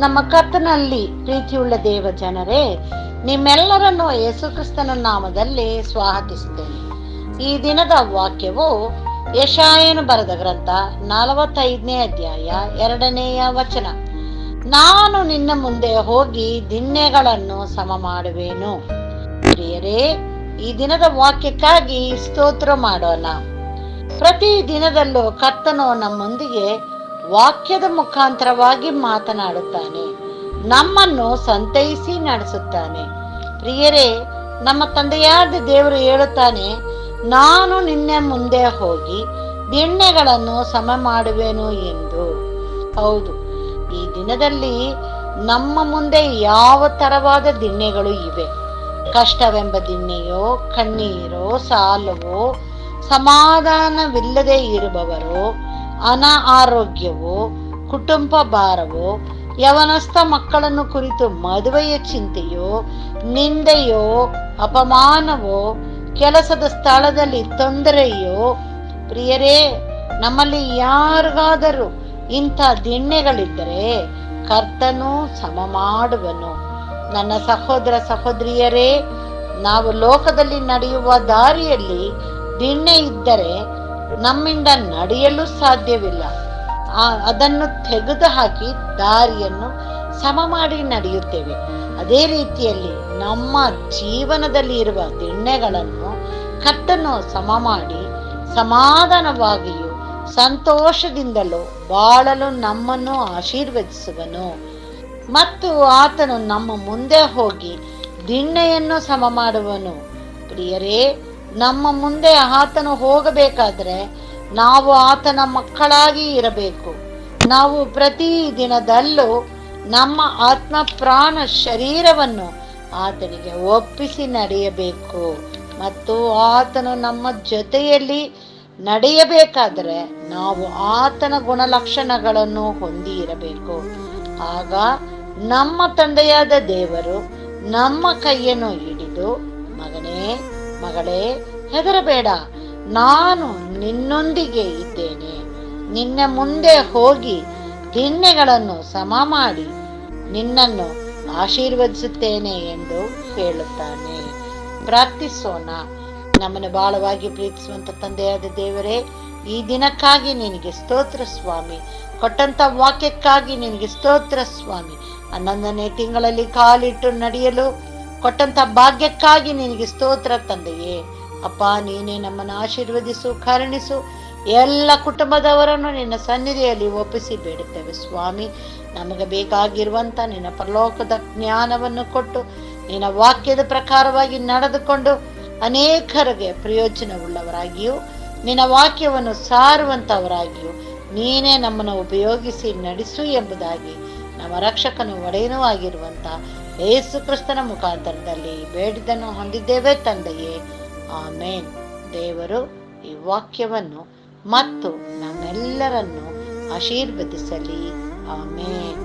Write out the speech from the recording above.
ನಮ್ಮ ಕರ್ತನಲ್ಲಿ ಪ್ರೀತಿಯುಳ್ಳ ದೇವ ಜನರೇ, ನಿಮ್ಮೆಲ್ಲರನ್ನು ಯೇಸುಕ್ರಿಸ್ತನ ನಾಮದಲ್ಲಿ ಸ್ವಾಗತಿಸುತ್ತೇನೆ. ಈ ದಿನದ ವಾಕ್ಯವು ಯೆಶಾಯನು ಬರೆದ ಗ್ರಂಥ 45ನೇ ಅಧ್ಯಾಯ 2ನೇಯ ವಚನ. ನಾನು ನಿನ್ನ ಮುಂದೆ ಹೋಗಿ ದಿಣ್ಣೆಗಳನ್ನು ಸಮ ಮಾಡುವೆನು. ಪ್ರಿಯರೇ, ಈ ದಿನದ ವಾಕ್ಯಕ್ಕಾಗಿ ಸ್ತೋತ್ರ ಮಾಡೋಣ. ಪ್ರತಿ ದಿನದಲ್ಲೂ ಕರ್ತನು ನಮ್ಮೊಂದಿಗೆ ವಾಕ್ಯದ ಮುಖಾಂತರವಾಗಿ ಮಾತನಾಡುತ್ತಾನೆ, ನಮ್ಮನ್ನು ಸಂತೈಸಿ ನಡೆಸುತ್ತಾನೆ. ಪ್ರಿಯರೇ, ನಮ್ಮ ತಂದೆಯಾದ ದೇವರು ಹೇಳುತ್ತಾನೆ, ನಾನು ನಿನ್ನ ಮುಂದೆ ಹೋಗಿ ದಿಣ್ಣೆಗಳನ್ನು ಸಮ ಮಾಡುವೆನು ಎಂದು. ಹೌದು, ಈ ದಿನದಲ್ಲಿ ನಮ್ಮ ಮುಂದೆ ಯಾವ ತರವಾದ ದಿಣ್ಣೆಗಳು ಇವೆ. ಕಷ್ಟವೆಂಬ ದಿಣ್ಣೆಯೋ, ಕಣ್ಣೀರೋ, ಸಾಲವೋ, ಸಮಾಧಾನವಿಲ್ಲದೆ ಇರುವವರೋ, ಅನಾರೋಗ್ಯವೋ, ಕುಟುಂಬ ಭಾರವೋ, ಯವನಸ್ಥ ಮಕ್ಕಳನ್ನು ಕುರಿತು ಮದುವೆಯ ಚಿಂತೆಯೋ, ನಿಂದೆಯೋ, ಅಪಮಾನವೋ, ಕೆಲಸದ ಸ್ಥಳದಲ್ಲಿ ತೊಂದರೆಯೋ. ಪ್ರಿಯರೇ, ನಮ್ಮಲ್ಲಿ ಯಾರಿಗಾದರೂ ಇಂಥ ದಿಣ್ಣೆಗಳಿದ್ದರೆ ಕರ್ತನು ಸಮ ಮಾಡುವನು. ನನ್ನ ಸಹೋದರ ಸಹೋದರಿಯರೇ, ನಾವು ಲೋಕದಲ್ಲಿ ನಡೆಯುವ ದಾರಿಯಲ್ಲಿ ದಿಣ್ಣೆ ಇದ್ದರೆ ನಮ್ಮಿಂದ ನಡೆಯಲು ಸಾಧ್ಯವಿಲ್ಲ. ಅದನ್ನು ತೆಗೆದು ಹಾಕಿ ದಾರಿಯನ್ನು ಸಮ ಮಾಡಿ ನಡೆಯುತ್ತೇವೆ. ಅದೇ ರೀತಿಯಲ್ಲಿ ನಮ್ಮ ಜೀವನದಲ್ಲಿ ಇರುವ ದಿಣ್ಣೆಗಳನ್ನು ಕರ್ತನು ಸಮ ಮಾಡಿ ಸಮಾಧಾನವಾಗಿಯೂ ಸಂತೋಷದಿಂದಲೂ ಬಾಳಲು ನಮ್ಮನ್ನು ಆಶೀರ್ವದಿಸುವನು. ಮತ್ತು ಆತನು ನಮ್ಮ ಮುಂದೆ ಹೋಗಿ ದಿಣ್ಣೆಯನ್ನು ಸಮ ಮಾಡುವನು. ಪ್ರಿಯರೇ, ನಮ್ಮ ಮುಂದೆ ಆತನು ಹೋಗಬೇಕಾದ್ರೆ ನಾವು ಆತನ ಮಕ್ಕಳಾಗಿ ಇರಬೇಕು. ನಾವು ಪ್ರತಿ ದಿನದಲ್ಲೂ ನಮ್ಮ ಆತ್ಮ, ಪ್ರಾಣ, ಶರೀರವನ್ನು ಆತನಿಗೆ ಒಪ್ಪಿಸಿ ನಡೆಯಬೇಕು. ಮತ್ತು ಆತನು ನಮ್ಮ ಜೊತೆಯಲ್ಲಿ ನಡೆಯಬೇಕಾದರೆ ನಾವು ಆತನ ಗುಣಲಕ್ಷಣಗಳನ್ನು ಹೊಂದಿ ಇರಬೇಕು. ಆಗ ನಮ್ಮ ತಂದೆಯಾದ ದೇವರು ನಮ್ಮ ಕೈಯನ್ನು ಹಿಡಿದು, ಮಗನೇ, ಮಗಳೇ, ಹೆದರಬೇಡ, ನಾನು ನಿನ್ನೊಂದಿಗೆ ಇದ್ದೇನೆ, ನಿನ್ನ ಮುಂದೆ ಹೋಗಿ ದಿಣ್ಣೆಗಳನ್ನು ಸಮ ಮಾಡಿ ನಿನ್ನನ್ನು ಆಶೀರ್ವದಿಸುತ್ತೇನೆ ಎಂದು ಹೇಳುತ್ತಾನೆ. ಪ್ರಾರ್ಥಿಸೋಣ. ನಮ್ಮನ್ನು ಬಹಳವಾಗಿ ಪ್ರೀತಿಸುವಂತ ತಂದೆಯಾದ ದೇವರೇ, ಈ ದಿನಕ್ಕಾಗಿ ನಿನಗೆ ಸ್ತೋತ್ರ ಸ್ವಾಮಿ. ಕೊಟ್ಟಂತ ವಾಕ್ಯಕ್ಕಾಗಿ ನಿನಗೆ ಸ್ತೋತ್ರ ಸ್ವಾಮಿ. 11ನೇ ತಿಂಗಳಲ್ಲಿ ಕಾಲಿಟ್ಟು ನಡೆಯಲು ಕೊಟ್ಟಂತ ಭಾಗ್ಯಕ್ಕಾಗಿ ನಿನಗೆ ಸ್ತೋತ್ರ ತಂದೆಯೇ. ಅಪ್ಪ, ನೀನೇ ನಮ್ಮನ್ನು ಆಶೀರ್ವದಿಸು, ಕರುಣಿಸು. ಎಲ್ಲ ಕುಟುಂಬದವರನ್ನು ನಿನ್ನ ಸನ್ನಿಧಿಯಲ್ಲಿ ಒಪ್ಪಿಸಿ ಬೇಡುತ್ತೇವೆ ಸ್ವಾಮಿ. ನಮಗೆ ಬೇಕಾಗಿರುವಂತ ನಿನ್ನ ಪರಲೋಕದ ಜ್ಞಾನವನ್ನು ಕೊಟ್ಟು ನಿನ್ನ ವಾಕ್ಯದ ಪ್ರಕಾರವಾಗಿ ನಡೆದುಕೊಂಡು ಅನೇಕರಿಗೆ ಪ್ರಯೋಜನವುಳ್ಳವರಾಗಿಯೂ ನಿನ್ನ ವಾಕ್ಯವನ್ನು ಸಾರುವಂತವರಾಗಿಯೂ ನೀನೇ ನಮ್ಮನ್ನು ಉಪಯೋಗಿಸಿ ನಡೆಸು ಎಂಬುದಾಗಿ ನಮ್ಮ ರಕ್ಷಕನು ಒಡೆಯನೂ ಆಗಿರುವಂತ ಯೇಸು ಕ್ರಿಸ್ತನ ಮುಖಾಂತರದಲ್ಲಿ ಬೇಡಿದನ್ನು ಹೊಂದಿದ್ದೇವೆ ತಂದೆಯೇ, ಆಮೇನ್. ದೇವರು ಈ ವಾಕ್ಯವನ್ನು ಮತ್ತು ನಮ್ಮೆಲ್ಲರನ್ನು ಆಶೀರ್ವದಿಸಲಿ. ಆಮೇನ್.